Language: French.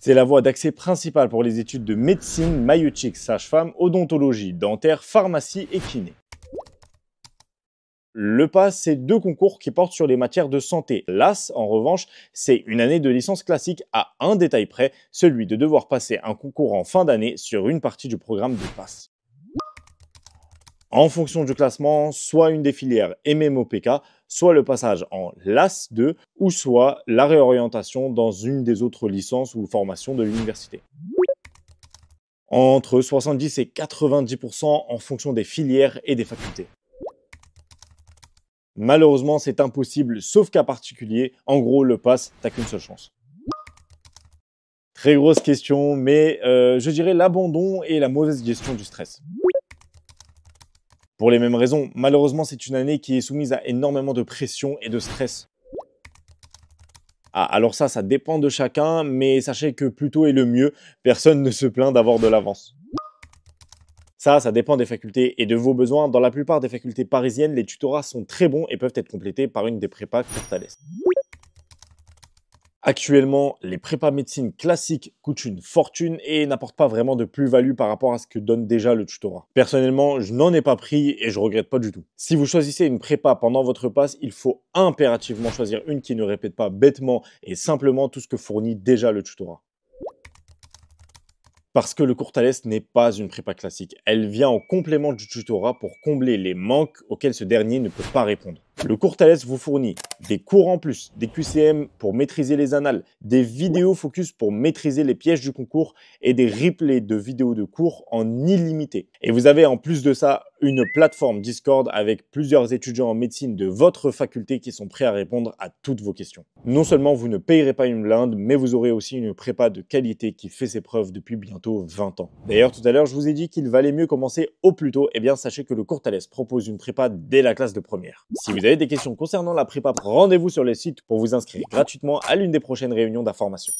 C'est la voie d'accès principale pour les études de médecine, maïeutique, sage-femme, odontologie, dentaire, pharmacie et kiné. Le PASS, c'est deux concours qui portent sur les matières de santé. L'AS, en revanche, c'est une année de licence classique à un détail près, celui de devoir passer un concours en fin d'année sur une partie du programme de PASS. En fonction du classement, soit une des filières MMOPK, soit le passage en LAS 2, ou soit la réorientation dans une des autres licences ou formations de l'université. Entre 70 et 90% en fonction des filières et des facultés. Malheureusement, c'est impossible, sauf cas particulier. En gros, le PASS, t'as qu'une seule chance. Très grosse question, mais je dirais l'abandon et la mauvaise gestion du stress. Pour les mêmes raisons, malheureusement, c'est une année qui est soumise à énormément de pression et de stress. Ah, alors ça dépend de chacun, mais sachez que plus tôt est le mieux. Personne ne se plaint d'avoir de l'avance. Ça dépend des facultés et de vos besoins. Dans la plupart des facultés parisiennes, les tutorats sont très bons et peuvent être complétés par une des prépas Courtales. Actuellement, les prépas médecine classiques coûtent une fortune et n'apportent pas vraiment de plus-value par rapport à ce que donne déjà le tutorat. Personnellement, je n'en ai pas pris et je regrette pas du tout. Si vous choisissez une prépa pendant votre passe, il faut impérativement choisir une qui ne répète pas bêtement et simplement tout ce que fournit déjà le tutorat. Parce que le Courtales n'est pas une prépa classique. Elle vient en complément du tutorat pour combler les manques auxquels ce dernier ne peut pas répondre. Le Courtales vous fournit des cours en plus, des QCM pour maîtriser les annales, des vidéos focus pour maîtriser les pièges du concours et des replays de vidéos de cours en illimité. Et vous avez en plus de ça une plateforme Discord avec plusieurs étudiants en médecine de votre faculté qui sont prêts à répondre à toutes vos questions. Non seulement vous ne payerez pas une blinde, mais vous aurez aussi une prépa de qualité qui fait ses preuves depuis bientôt 20 ans. D'ailleurs, tout à l'heure, je vous ai dit qu'il valait mieux commencer au plus tôt. Eh bien, sachez que le Courtales propose une prépa dès la classe de première. Si vous avez des questions concernant la prépa, rendez-vous sur le site pour vous inscrire gratuitement à l'une des prochaines réunions d'information.